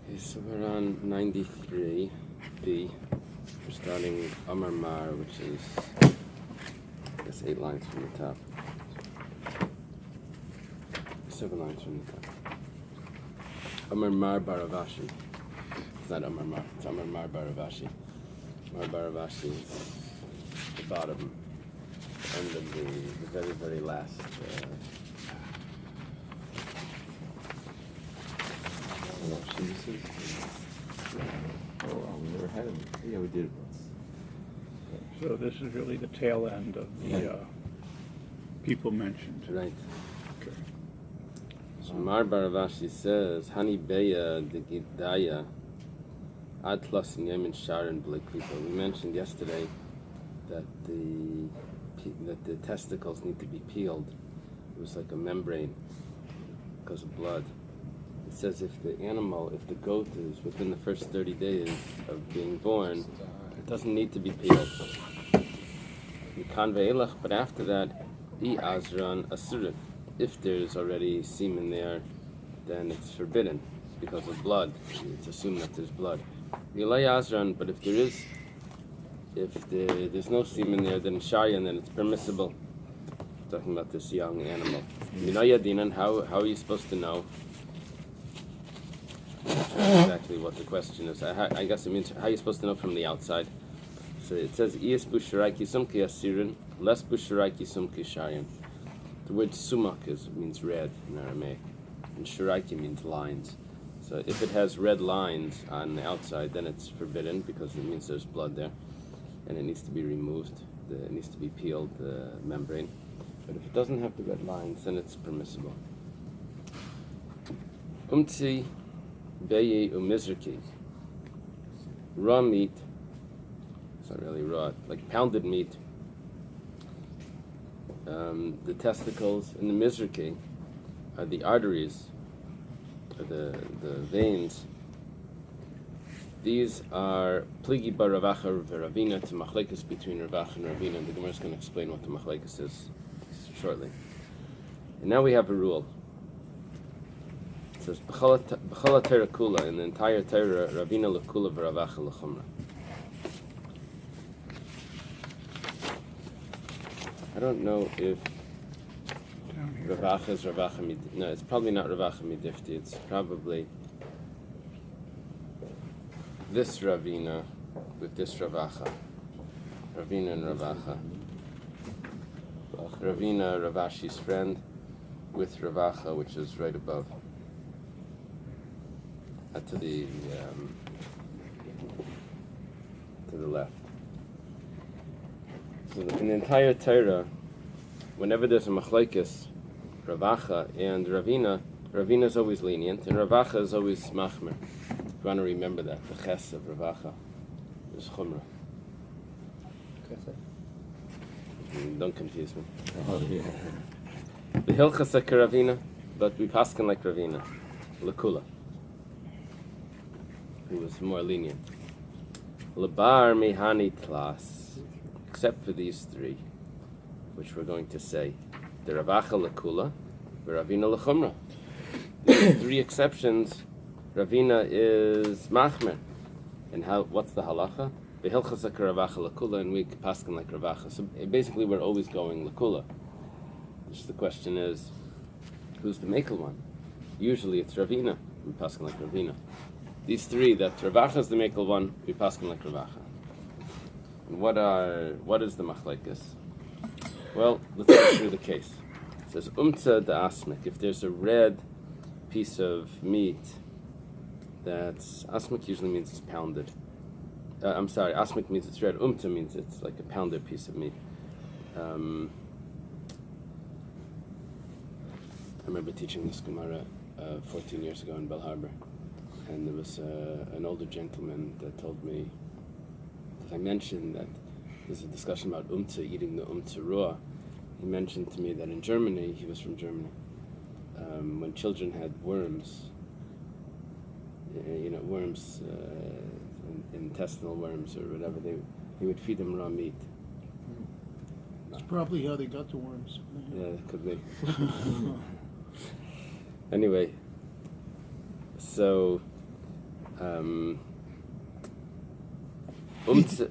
Okay, so we're on 93B. We're starting Amar Mar, which is, I guess, 8 lines from the top. 7 lines from the top. Amar Mar Baravashi. It's not Amar Mar, it's Amar Mar Baravashi. Mar Baravashi is the bottom, the end of the very, very last. We never had him. Yeah, we did it once. So this is really the tail end of the people mentioned. Right. Okay. So Mar Baravashi says, Hani Beya de Gidaya Atlas and Yemen Sharon Bleklipa. We mentioned yesterday that the testicles need to be peeled. It was like a membrane because of blood. It says if the goat is within the first 30 days of being born, it doesn't need to be peeled. But after that, if there's already semen there, then it's forbidden because of blood. It's assumed that there's blood. But if there's no semen there, then Shayan, then it's permissible. Talking about this young animal. How are you supposed to know? Exactly what the question is. I guess it means how are you supposed to know from the outside? So it says Ias Busharaiki Sumki Asirin, less Busharaiki Sumki Shayan. The word sumak means red in Aramaic, and sharaiki means lines. So if it has red lines on the outside, then it's forbidden because it means there's blood there, and it needs to be removed. It needs to be peeled, the membrane. But if it doesn't have the red lines, then it's permissible. Umtzi Beye umizriki. Raw meat, it's not really raw, like pounded meat. The testicles and the mizriki are the arteries, or the veins. These are pligi bar Ravacha v'Ravina, to machlekes between Ravacha and Ravina. And the Gemara is going to explain what the machlekes is shortly. And now we have a rule. It says b'chala Torah kula, in the entire Torah, Ravina lekula v'Ravacha lechumra. I don't know if Ravacha is Ravacha Midifti. No, it's probably not Ravacha Midifti. It's probably this Ravina with this Ravacha. Ravina and Ravacha. Ravina, Ravashi's friend, with Ravacha, which is right above. To the left. So in the entire Torah, whenever there's a machlekes, Ravacha and Ravina, Ravina is always lenient, and Ravacha is always machmer. You want to remember that, the ches of Ravacha is chumrah. Don't confuse me. Oh, yeah. The hilchas like Ravina, but we paskin like Ravina, lekula, who was more lenient. Labar mehani tlas. Except for these three, which we're going to say. The Ravacha lekula, the Ravina lechumra. These 3 exceptions, Ravina is machmer. And what's the halacha? Behilchas Ravacha lekula, and we paskin like Ravacha. So basically we're always going lekula. Just the question is, who's the makel one? Usually it's Ravina, we paskin like Ravina. These 3, that Ravacha is the makel one, we paskin like Ravacha. And what is the machlekes? Well, let's go through the case. It says umtza da asmik. If there's a red piece of meat, that's asmik usually means it's pounded. Asmik means it's red. Umtza means it's like a pounded piece of meat. I remember teaching this Gemara 14 years ago in Bell Harbor, and there was an older gentleman that told me. I mentioned that there's a discussion about eating the raw. He mentioned to me that in Germany, he was from Germany, when children had worms, worms, intestinal worms or whatever, he would feed them raw meat. That's probably how they got the worms. Yeah, it could be. Anyway, so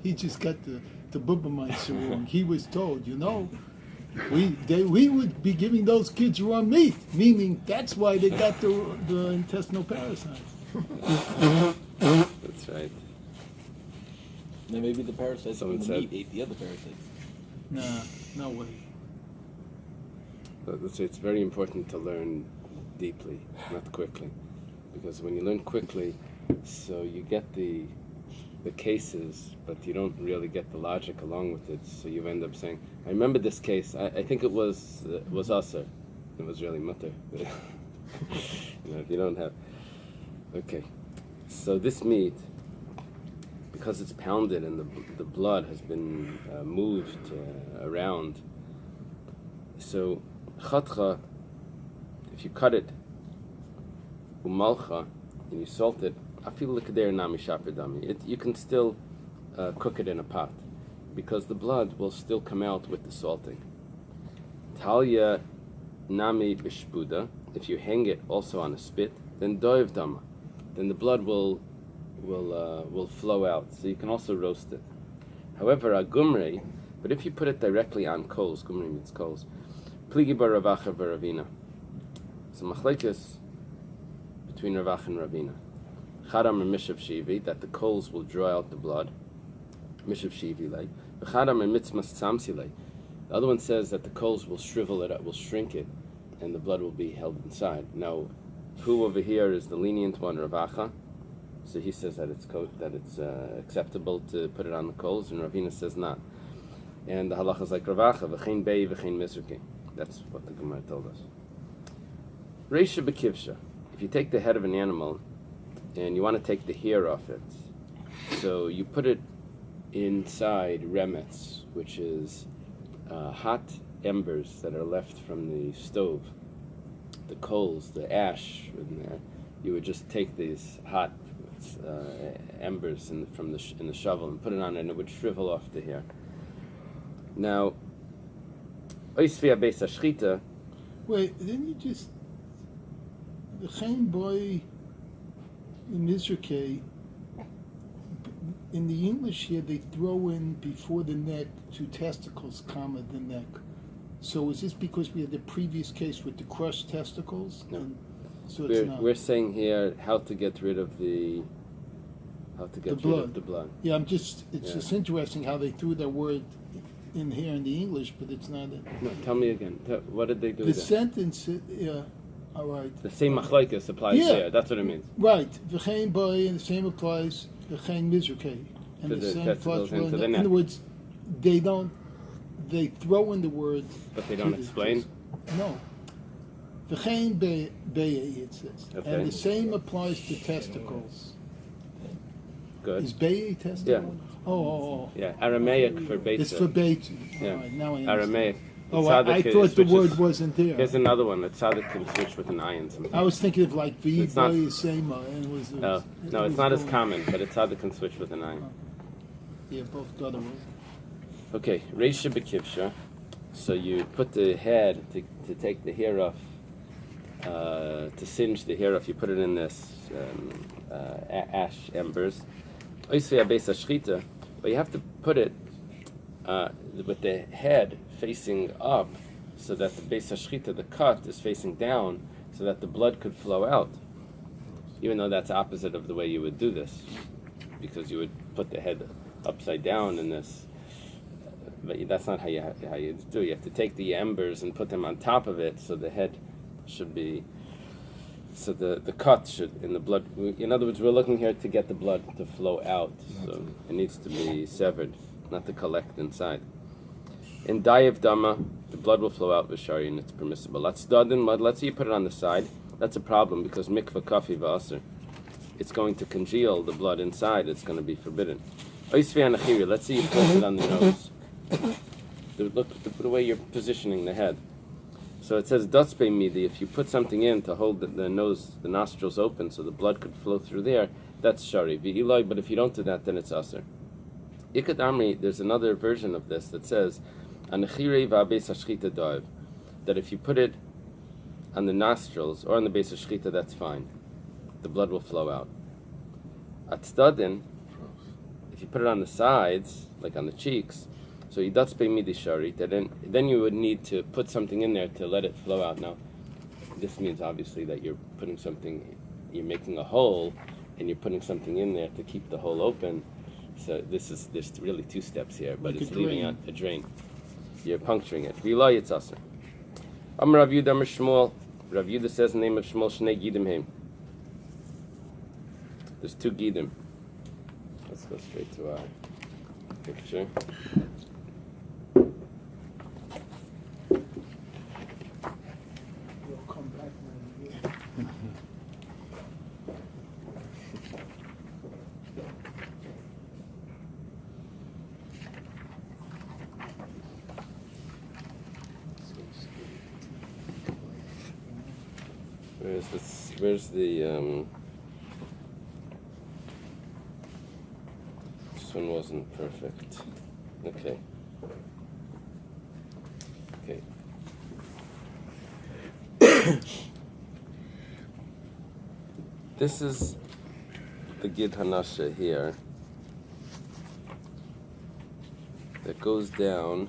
He just got the Bubamite wrong. He was told, we would be giving those kids raw meat, meaning that's why they got the intestinal parasites. That's right. Then maybe the parasites Someone in the said- meat ate the other parasites. Nah, no way. So it's very important to learn deeply, not quickly, because when you learn quickly, so you get the cases, but you don't really get the logic along with it. So you end up saying, "I remember this case. I think it was usher. It was really mutter." If you don't have, okay. So this meat, because it's pounded and the blood has been moved around. So chatcha, if you cut it, umalcha, and you salt it, afil l'kader nami shaper dami. You can still cook it in a pot, because the blood will still come out with the salting. Talya nami bishpuda. If you hang it also on a spit, then doiv dama, then the blood will flow out. So you can also roast it. However, a gumrei, but if you put it directly on coals, gumrei means coals. Pligi bar Ravacha v'Ravina. So machlekes between Ravacha and Ravina. Chadam and Mishav Shivi, that the coals will draw out the blood. Mishav Shivi lay. V'chadam and Mitzmas Tzamsi lay. The other one says that the coals will shrivel it up, will shrink it, and the blood will be held inside. Now, who over here is the lenient one, Ravacha? So he says that it's acceptable to put it on the coals, and Ravina says not. And the halacha is like Ravacha, v'chein bei, v'chein mizraki. That's what the Gemara told us. Reisha b'kivsha. If you take the head of an animal, and you want to take the hair off it, so you put it inside remetz, which is hot embers that are left from the stove, the coals, the ash in there. You would just take these hot embers in the shovel and put it on, and it would shrivel off the hair. Now, oisvia beis hashchita. Wait, didn't you just the chain boy in Mizrake? In the English here, they throw in before the neck two testicles, comma the neck. So is this because we had the previous case with the crushed testicles? No. And so it's not. We're saying here how to get rid of the blood. Yeah, it's just interesting how they threw that word in here in the English, but it's not. No, tell me again. What did they do The there? sentence, all right. The same machlokes applies there. That's what it means. Right. V'chein boy, and the same applies. V'chein mizrukei, and To the the same testicles applies. and to the In neck. other words, they throw in the word, But they don't to the- explain? No. V'chein beye, it says, Okay. and the same applies to testicles. Good. Is beye testicle? Yeah. Oh. Yeah, Aramaic for Bais. It's for beit. Yeah. All right, now I understand. Aramaic. Oh, Tzaddik I thought the switches- word wasn't there. Here's another one. The tzaddik can switch with an ayin sometimes. I was thinking of like the It's not- boy sema, and it was. No, it's was not as going- common, but a tzaddik can switch with an ayin. Yeah, both got it. Okay, reisha b'kivsha. So you put the head to take the hair off, to singe the hair off. You put it in this ash embers. Oisvei beis hashchita, but you have to put it with the head facing up, so that the beis hashchita, the cut, is facing down, so that the blood could flow out. Even though that's opposite of the way you would do this, because you would put the head upside down in this. But that's not how you do. You have to take the embers and put them on top of it, so the head should be. So the cut should in the blood. In other words, we're looking here to get the blood to flow out. So it needs to be severed, not to collect inside. In dayev dama, the blood will flow out with shari, and it's permissible. Let's say you put it on the side. That's a problem because mikvah kafi v'aser. It's going to congeal the blood inside. It's going to be forbidden. Let's say you place it on the nose. Look the way you're positioning the head. So it says datzpe midi. If you put something in to hold the nose, the nostrils open, so the blood could flow through there, that's shari. V'iloi, but if you don't do that, then it's aser. Ikad amri. There's another version of this that says anechirei va'beis hashchita da'iv, that if you put it on the nostrils or on the base of shchita, that's fine. The blood will flow out. Atstadin, if you put it on the sides, like on the cheeks, so yidatzpe midishari, then you would need to put something in there to let it flow out. Now, this means obviously that you're making a hole, and you're putting something in there to keep the hole open. So there's really two steps here, but Like it's a leaving drain. out a drain. You're puncturing it. V'lo yitzasr. Amar Rav Yehuda Amar Shmuel. Rav Yehuda says in the name of Shmuel, Shnei Gidim Heim. There's two Gidim. Let's go straight to our picture. We'll come back when we get. Where's the this one wasn't perfect. Okay. This is the Gid Hanasha here that goes down.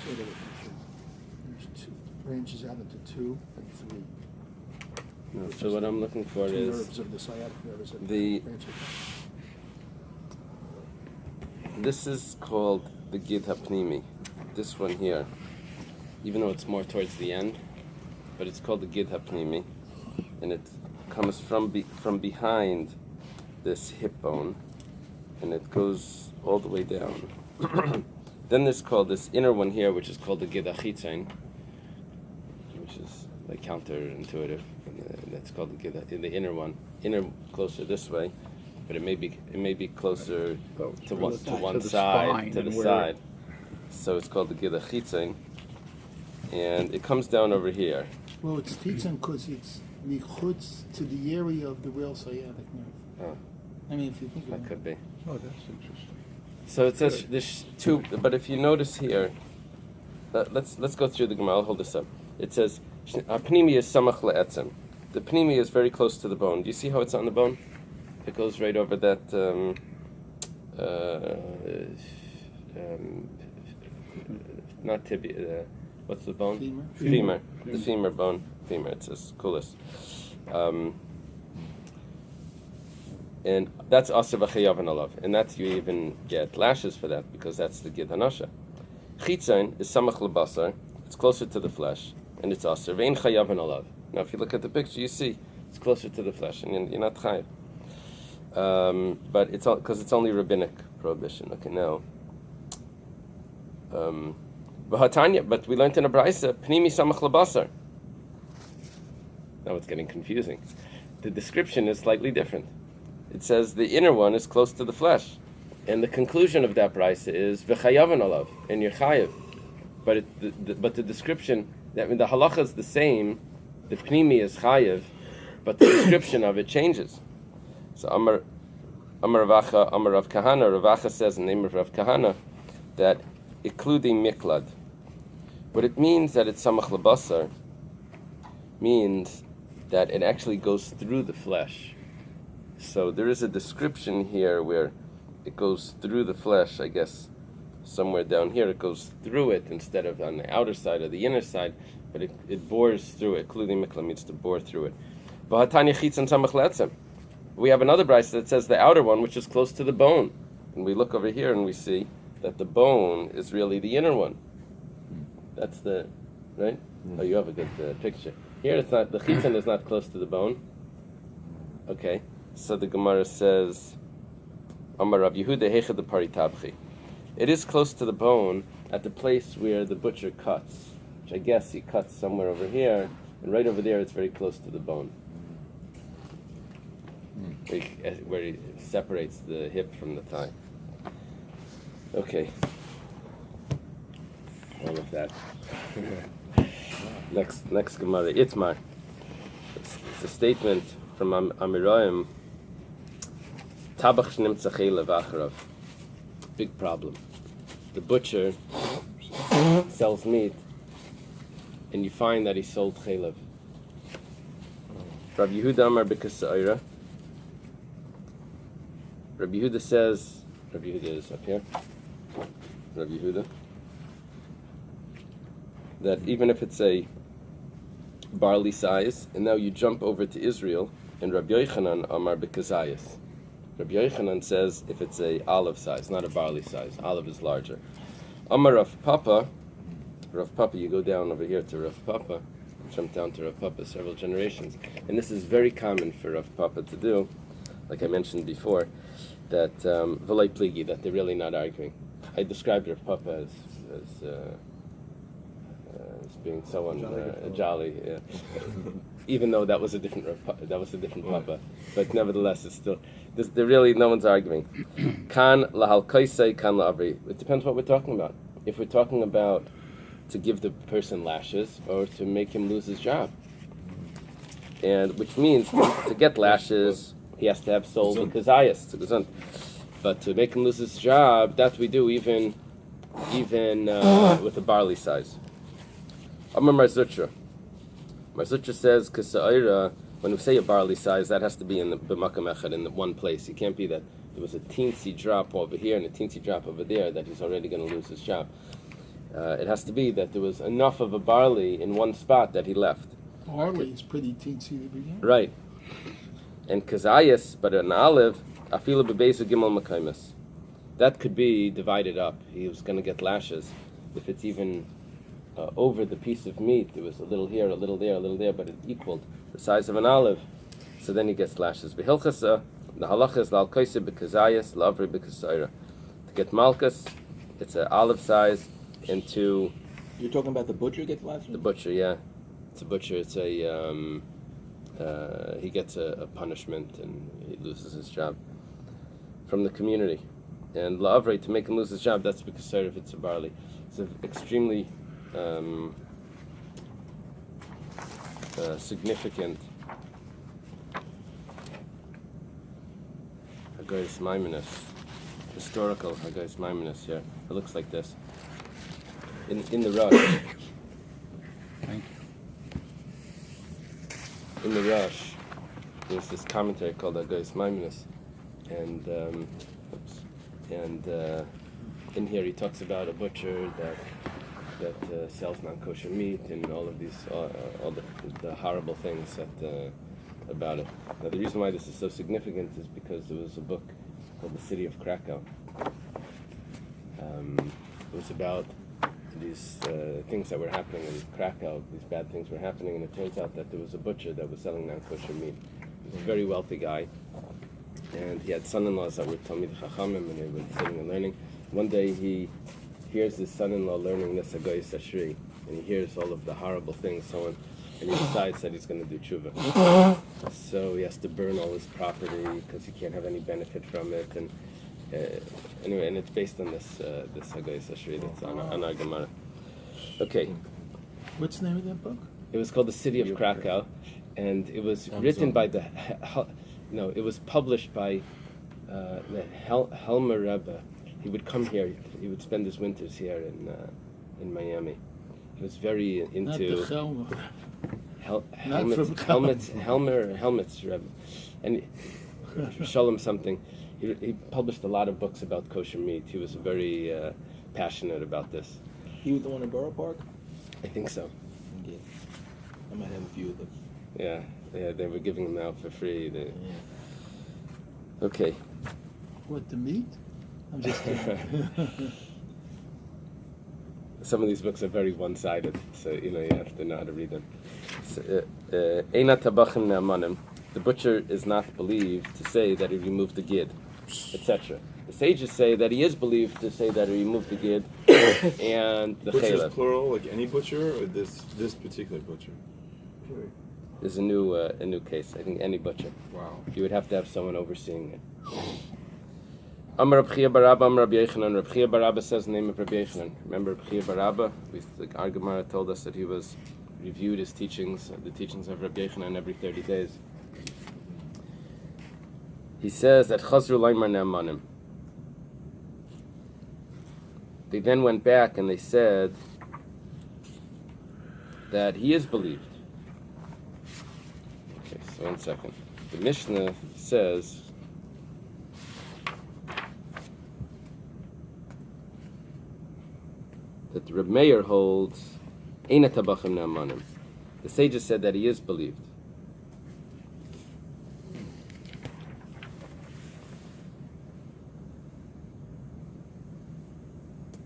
There's two branches out into 2 and 3. No, so what I'm looking for Two is nerves of the sciatic nerves of the- branches. this is called the Gid Hapnimi. This one here, even though it's more towards the end, but it's called the Gid Hapnimi, and it comes from behind this hip bone, and it goes all the way down. Then there's called this inner one here, which is called the Gid Achitzain, which is like counterintuitive. And that's called the Gid, the inner one, closer this way, but it may be closer to one the side, spine to the and where- side. So it's called the Gid Achitzain, and it comes down over here. Well, it's teaching because it's nichutz to the area of the real sciatic nerve. Oh, I mean, if you think that about could be. Oh, that's interesting. So it says there's two, but if you notice here, let's go through the Gemara. I'll hold this up. It says Pnimi is samach le'etzem. The Pnimi is very close to the bone. Do you see how it's on the bone? It goes right over that. Not tibia. What's the bone? Femur. Femur. The femur bone. Femur. It says kulis. And that's aser v'chayav and alav, and that's you even get lashes for that because that's the Gid Hanasha. Chitzain is samach lebasar; it's closer to the flesh, and it's aser vein chayav and alav. Now, if you look at the picture, you see it's closer to the flesh, and you're not chayav. But it's all because it's only rabbinic prohibition. Okay, now. But we learned in a brayso pnimi samach lebasar. Now it's getting confusing. The description is slightly different. It says the inner one is close to the flesh, and the conclusion of that brayso is v'chayavan alav, and you're chayav. But the description, that the halacha is the same. The pnimi is chayav, but the description of it changes. So Amar Ravacha, Amar Rav Kahana. Ravacha says in the name of Rav Kahana that including miklad. What it means that it's samach lebasar means that it actually goes through the flesh. So there is a description here where it goes through the flesh, I guess somewhere down here it goes through it instead of on the outer side or the inner side, but it bores through it. Kludei mikla means to bore through it. We have another brayso that says the outer one, which is close to the bone. And we look over here and we see that the bone is really the inner one. That's the, right? Oh, you have a good picture. Here it's not, the chitzon is not close to the bone. Okay. So the Gemara says, Amar Rav Yehuda Hechad Pari Tabchi. It is close to the bone at the place where the butcher cuts, which I guess he cuts somewhere over here, and right over there it's very close to the bone. Where he separates the hip from the thigh. Okay. All of that. that. Next Gemara, Itmar. It's a statement from Amiraim. Tabach shnemtza chelev acharav. Big problem. The butcher sells meat, and you find that he sold chelev. Rabbi Yehuda Amar b'kasa'ira. Rabbi Yehuda says, Rabbi Yehuda is up here. Rabbi Yehuda, that even if it's a barley size, and now you jump over to Israel, and Rabbi Yochanan Amar b'kazayas. Rabbi Yochanan says if it's a olive size, not a barley size. Olive is larger. Amar Rav Papa, you go down over here to Rav Papa, jump down to Rav Papa several generations, and this is very common for Rav Papa to do, like I mentioned before, that v'lai pligi, that they're really not arguing. I described Rav Papa as being someone jolly, yeah. Even though that was a different Papa, but nevertheless, it's still. There really no one's arguing. Kan lahal kaisei, kan la'avri. It depends what we're talking about. If we're talking about to give the person lashes or to make him lose his job, and which means to get lashes, he has to have sold the kazayas to gesund. But to make him lose his job, that we do even with a barley size. Amar Marzutra. Marzutra says, Kasa'ira, when we say a barley size, that has to be in the b'makam echad, in the one place. It can't be that there was a teensy drop over here and a teensy drop over there that he's already going to lose his job. It has to be that there was enough of a barley in one spot that he left. Barley is pretty teensy to begin. Right. And kazayas, but an olive, afilu b'beis gimel makaimus. That could be divided up. He was going to get lashes. If it's even over the piece of meat, there was a little here, a little there, but it equaled the size of an olive. So then he gets lashes. V'hilchasa, the halacha is lal koise b'kazayas, lavri b'kasayra. To get malchus, it's an olive size, and to... You're talking about the butcher gets lashes? The butcher, yeah. It's a butcher. It's a... he gets a punishment, and he loses his job from the community. And la'avri, to make him lose his job, that's b'kasayra if it's a barley. It's an extremely... significant Hagais Maimonus, historical Hagais Maimonus here. It looks like this. In the Rush. Thank In the Rush, there's this commentary called Hagais Maimonus, and in here he talks about a butcher that sells non-kosher meat and all of these, all the horrible things about it. Now, the reason why this is so significant is because there was a book called The City of Krakow. It was about these things that were happening in Krakow. These bad things were happening, and it turns out that there was a butcher that was selling non-kosher meat. He was a very wealthy guy, and he had son-in-laws that were Talmid Chachamim, and they were sitting and learning. One day he hears his son-in-law learning this Hagais Ashri, and he hears all of the horrible things, and he decides that he's going to do tshuva. So he has to burn all his property because he can't have any benefit from it. And anyway, and it's based on this Hagais Ashri that's on our Gemara. Okay. What's the name of that book? It was called The City of Krakow, and it was written by it was published by the Helmer Rebbe. He would come here. He would spend his winters here in Miami. He was very into helmets, Rebbe, and Shalom something. He published a lot of books about kosher meat. He was very passionate about this. He was the one in Borough Park? I think so. Okay. I might have a few of them. Yeah, they were giving them out for free. Okay. What, the meat? I'm just kidding. Some of these books are very one-sided, so you have to know how to read them. The butcher is not believed to say that he removed the gid, etc. The sages say that he is believed to say that he removed the gid and the Butcher's chaylev. plural, like any butcher, or this particular butcher? There's a new case. I think any butcher. Wow. You would have to have someone overseeing it. Amar Rabbi Chia bar Abba, Amar Rabbi Yochanan. Rabbi Chia bar Abba says the name of Rabbi Yochanan. Remember Rabbi Chia bar Abba? Our Gemara told us that he was reviewed his teachings, the teachings of Rabbi Yochanan every 30 days. He says that Chazru Laimar Ne'amanim. They then went back and they said that he is believed. Okay, so 1 second. The Mishnah says that the Reb Meir holds Eina Tabachim Ne'amanim. The sages said that he is believed.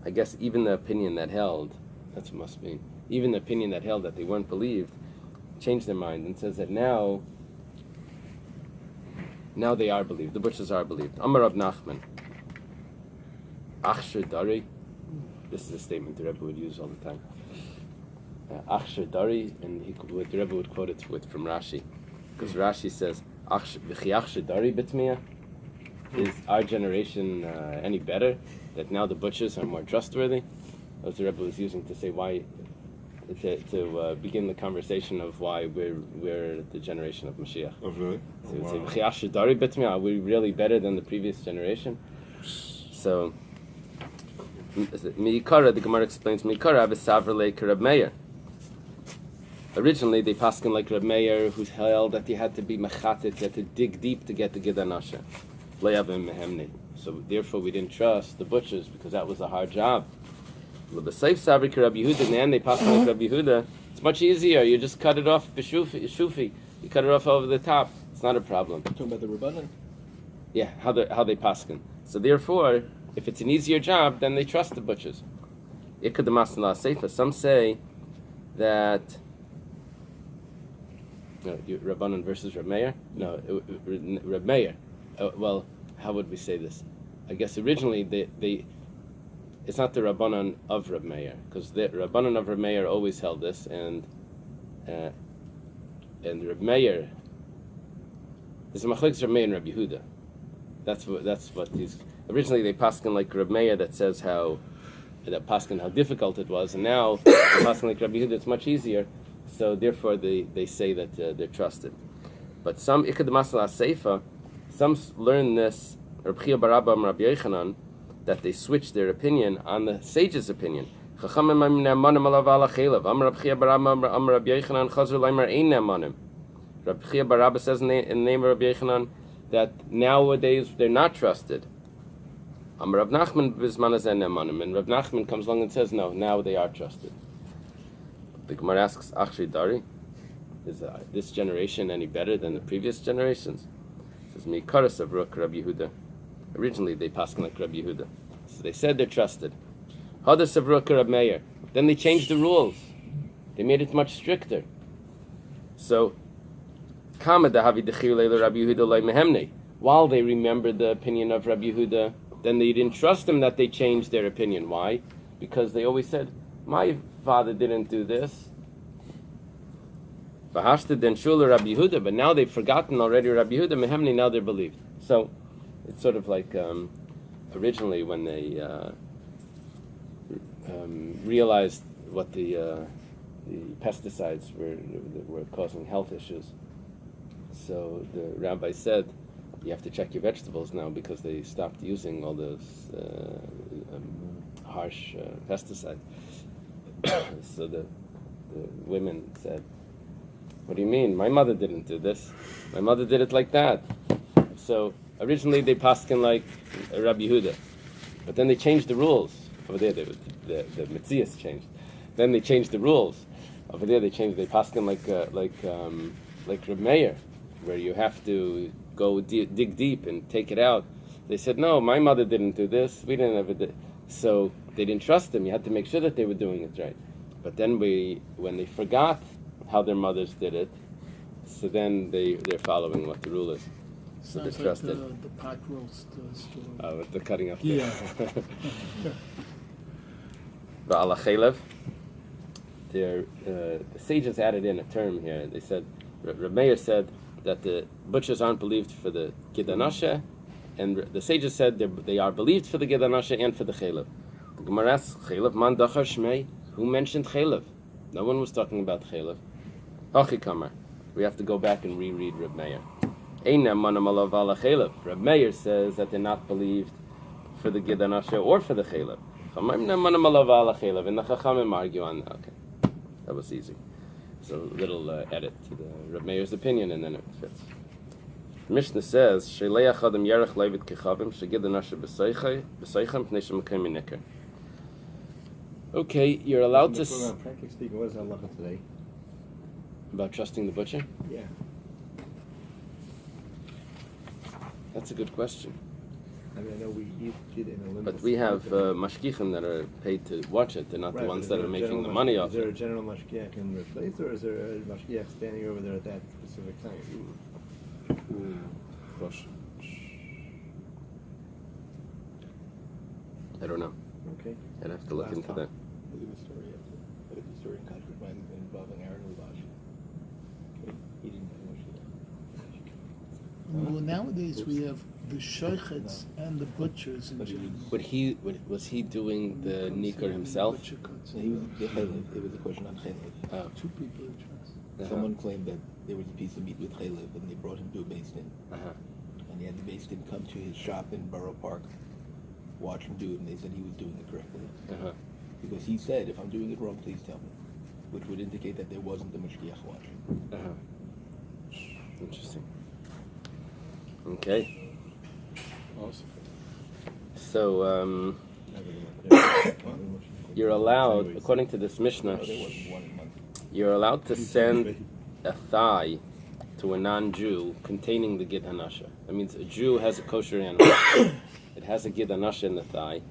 I guess even the opinion that held, that's what it must mean, even the opinion that held that they weren't believed, changed their mind and says that now they are believed. The butchers are believed. Amar Rav Nachman. Achshir Dari. This is a statement the Rebbe would use all the time. Achshir Dari, and the Rebbe would quote it from Rashi. Because Rashi says, V'chi Achshir Dari bitmiyah. Is our generation any better? That now the butchers are more trustworthy? As the Rebbe was using to say why, to begin the conversation of why we're the generation of Mashiach. Oh, really? So he would say, "V'chi Dari bitmiyah, are we really better than the previous generation?" So, Meikara, the Gemara explains, Meikara v'savra leik Reb Meir. Originally, they paskin like Reb Meir, who held that you had to be mechatet, you had to dig deep to get the Gidanasha. Le'avim mehemni. So therefore, we didn't trust the butchers because that was a hard job. But the safe sabrik Rabbi Yehuda, in the end, they passed like Rabbi Yehuda. It's much easier. You just cut it off b'shufi. You cut it off over the top. It's not a problem. Talking about the Rabbanan? Yeah, how they paskin. So therefore, if it's an easier job, then they trust the butchers. Some say that Rabbanan versus Reb Meir. No, Reb Meir. Well, how would we say this? I guess originally they it's not the Rabbanan of Reb Meir, because the Rabbanan of Reb Meir always held this, and Reb Meir, there's a machlekes Reb Meir and Reb Yehuda. That's what these originally they paskin like Reb Meir that says how difficult it was, and now they paskin like Reb Yehuda it's much easier. So therefore they say that they're trusted. But some ikad masala seifa. Some learn this, Rabbi Chia bar Abba and Rabbi Yochanan, that they switch their opinion on the sage's opinion. Rabbi Chia bar Abba says in the name of Rabbi Yochanan that nowadays they're not trusted. And Rav Nachman comes along and says, no, now they are trusted. The Gemara asks, Achshir Dari, is this generation any better than the previous generations? Says Meikaras of Rabbi Yehuda. Originally they passed like Rabbi Yehuda, so they said they're trusted. Hadas of Rabbi Meir. Then they changed the rules. They made it much stricter. So, while they remembered the opinion of Rabbi Yehuda, then they didn't trust them that they changed their opinion. Why? Because they always said, "My father didn't do this." But now they've forgotten already Rabbi Yehuda, Mehemni, now they're believed. So it's sort of like originally when they realized what the pesticides were causing health issues. So the rabbi said, you have to check your vegetables now because they stopped using all those harsh pesticides. So the women said, what do you mean? My mother didn't do this. My mother did it like that. So originally they paskin like Rabbi Yehuda, but then they changed the rules. Over there, the Metzias changed. Then they changed the rules. Over there, they paskin like Reb Meir, where you have to go dig deep and take it out. They said, no, my mother didn't do this. We didn't ever do. So they didn't trust them. You had to make sure that they were doing it right. But then when they forgot how their mothers did it, so then they're following what the rule is. So Sounds they're trusted. like the pot roast story. With the cutting up. Yeah. Ba'ala chelev. The sages added in a term here. They said, Reb Meir said that the butchers aren't believed for the Gidanashe, And the sages said they are believed for the Gid Anasha and for the Chelev. The Gemara asks, Chelev, man dachar shmei? Who mentioned Chelev? No one was talking about Chelev. Hachikamar. We have to go back and reread Reb Meir. Eina manam alav ala Chelev. Reb Meir says that they're not believed for the Gid Anasha or for the Chelev. Chamayim manam alav ala Chelev. And the Chachamim argue on that. Okay, that was easy. So a little edit to the Reb Meir's opinion, and then it fits. The Mishnah says, "Sheleach adam yerach levit kechavim shegid anasha b'seichem pnei shemekayim niker." Okay, you're allowed to. Frankly speaking, what is halacha today? About trusting the butcher? Yeah. That's a good question. I mean, I know we eat it in a limited. But we have mashgichim that are paid to watch it. They're not the ones that are making the money off it. Is there it. a general mashgiach in the place, or is there a mashgiach standing over there at that specific time? I don't know. Okay. I'd have to look Last into time. that. I did a story in Country Mine involving Aaron Lavash. He didn't know Well, nowadays we have the sheichets and the butchers in general. Was he doing the niker himself? Butcher cuts. It was a question on Chelev. Oh. Two people are trust. Someone claimed that there was a piece of meat with Chelev, and they brought him to a Bais Din. And he had the Bais Din come to his shop in Borough Park, watch him do it, and they said he was doing it correctly. Because he said, if I'm doing it wrong, please tell me. Which would indicate that there wasn't the Mashgiach watching. Interesting. Okay. Awesome. So, you're allowed, according to this Mishnah, No, there wasn't one month. you're allowed to send a thigh to a non-Jew containing the Gid Hanasha. That means a Jew has a kosher animal. It has a Gid Hanasha in the thigh,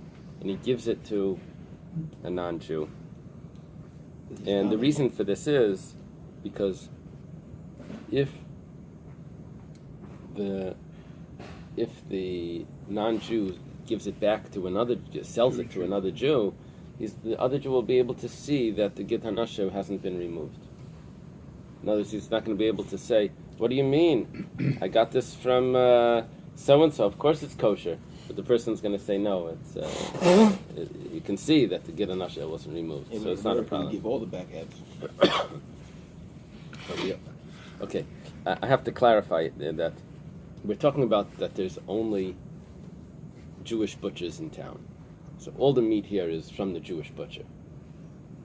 and he gives it to a non-Jew. And the reason for this is because if the non-Jew gives it back to another, sells it to another Jew, the other Jew will be able to see that the Gid Hanasha hasn't been removed. In other words, he's not going to be able to say, "What do you mean? I got this from so-and-so. Of course it's kosher." But the person's going to say, "No, it's you can see that the Gid Hanasha wasn't removed, so it's not a problem." Give all the back abs. Okay, I have to clarify that we're talking about that there's only Jewish butchers in town. So all the meat here is from the Jewish butcher.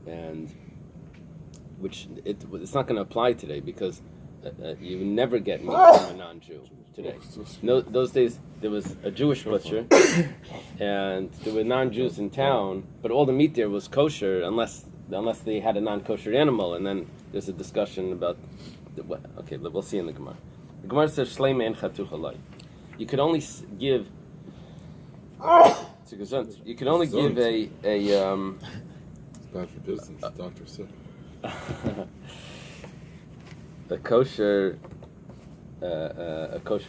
And it's not going to apply today because you never get meat from a non-Jew today. No, those days there was a Jewish butcher and there were non-Jews in town, but all the meat there was kosher unless they had a non-kosher animal, and then there's a discussion about okay, we'll see in the Gemara. The Gemara says, "Shleim ein chatuchalai." You could only give. You can only give a It's bad for business, the doctor said. a kosher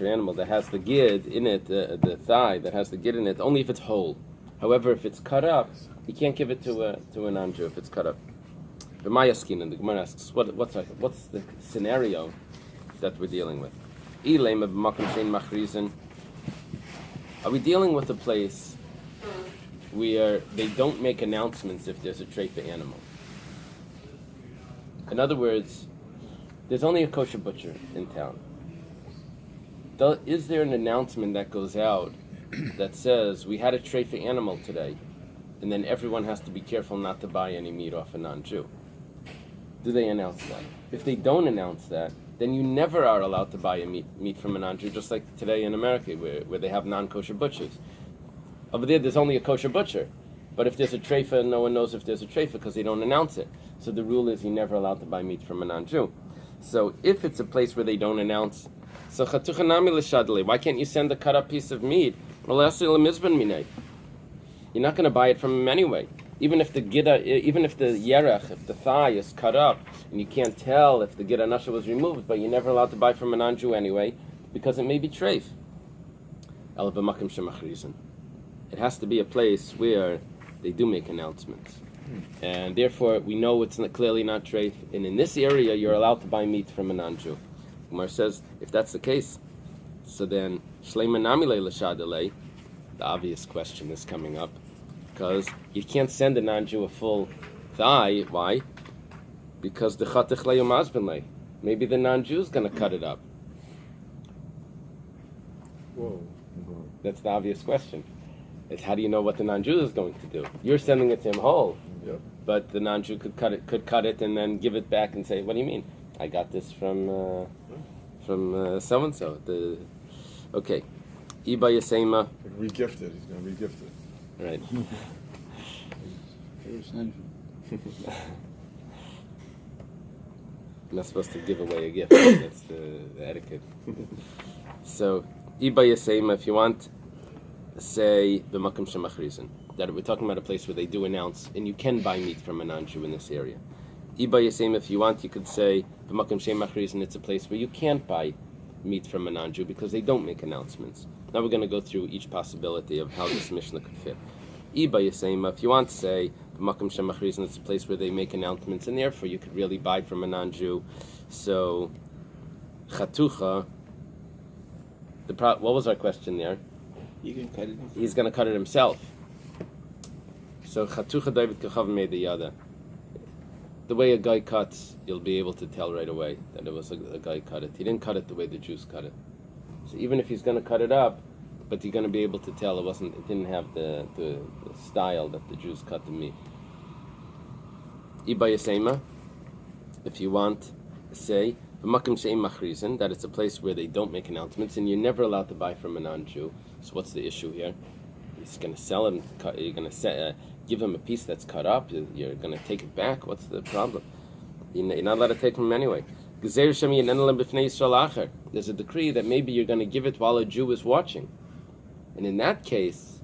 animal that has the gid in it, the thigh that has the gid in it, only if it's whole. However, if it's cut up, you can't give it to a non-Jew if it's cut up. The Mayaskin and the Gemara asks, what's the scenario that we're dealing with? Eily b'makom shein machrizin. Are we dealing with a place where they don't make announcements if there's a treifa animal? In other words, there's only a kosher butcher in town. Is there an announcement that goes out that says, we had a treifa animal today, and then everyone has to be careful not to buy any meat off a non-Jew? Do they announce that? If they don't announce that, then you never are allowed to buy a meat from a non-Jew, just like today in America where they have non-kosher butchers. Over there's only a kosher butcher. But if there's a treifa, no one knows if there's a treifa because they don't announce it. So the rule is you're never allowed to buy meat from a non-Jew. So if it's a place where they don't announce, so why can't you send a cut-up piece of meat? You're not going to buy it from him anyway. Even if the yerech, if the thigh is cut up, and you can't tell if the gid hanasha was removed, but you're never allowed to buy from a non-Jew anyway, because it may be treif. It has to be a place where they do make announcements. And therefore, we know it's clearly not treif, and in this area, you're allowed to buy meat from a non-Jew. Gemara says, if that's the case, So then, Shleima Namile Lashadale, the obvious question is coming up, because you can't send a non-Jew a full thigh. Why? Because the Chatich Le'u Mazbin Le. Maybe the non-Jew is going to cut it up. Whoa. That's the obvious question. It's how do you know what the non-Jew is going to do? You're sending it to him whole, Yep. but the non-Jew could cut it and then give it back and say, "What do you mean? I got this from so and so." Okay, Iba Yasema. Regift it. He's going to regift it. Right. I'm not supposed to give away a gift. That's the etiquette. So, Iba Yasema, if you want, say b'makom shemachrizin, that we're talking about a place where they do announce, and you can buy meat from a non-Jew in this area. Iba Yasema, if you want, you could say b'makom shemachrizin, it's a place where you can't buy meat from a non-Jew because they don't make announcements. Now we're going to go through each possibility of how this Mishnah could fit. Iba Yasema, if you want to say b'makom shemachrizin, it's a place where they make announcements, and therefore you could really buy from a non-Jew. So, chatucha. What was our question there? You can cut it. He's going to cut it himself. So chatucha David kachav made the yada. The way a guy cuts, you'll be able to tell right away that it was a guy cut it. He didn't cut it the way the Jews cut it. So even if he's going to cut it up, but you're going to be able to tell it didn't have the style that the Jews cut the meat. Iba Yasema, if you want, say b'makom she'em machrizin, that it's a place where they don't make announcements, and you're never allowed to buy from a non-Jew. So what's the issue here? He's going to sell him. You're going to give him a piece that's cut up. You're going to take it back. What's the problem? You're not allowed to take him anyway. There's a decree that maybe you're going to give it while a Jew is watching, and in that case,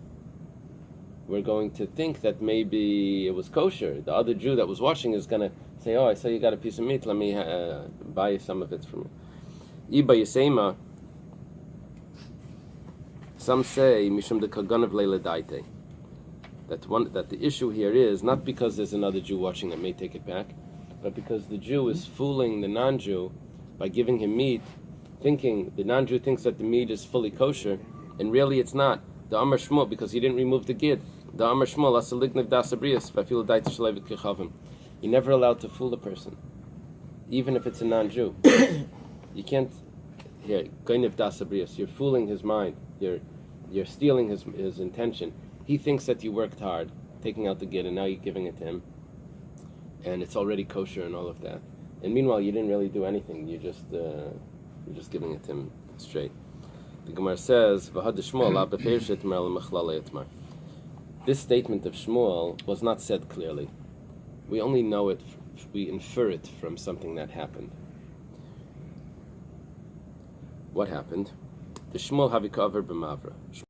we're going to think that maybe it was kosher. The other Jew that was watching is going to say, "Oh, I saw you got a piece of meat. Let me buy some of it from you." Iba Yasema. Some say mishum de kaganav leila daite. That the issue here is not because there's another Jew watching that may take it back, but because the Jew is fooling the non-Jew by giving him meat, thinking the non-Jew thinks that the meat is fully kosher, and really it's not. The Amar Shmuel, because he didn't remove the gid. The Amar Shmuel asalignav dasabrias v'afilu daite shleivit kechavim. You're never allowed to fool a person, even if it's a non-Jew. You can't. Here, goynev dasabrias. You're fooling his mind. You're stealing his intention. He thinks that you worked hard, taking out the gid, and now you're giving it to him, and it's already kosher and all of that. And meanwhile, you didn't really do anything. You're just giving it to him straight. The Gemara says, this statement of Shmuel was not said clearly. We only know it, we infer it from something that happened. What happened? The Shmuel havikaver b'mavra.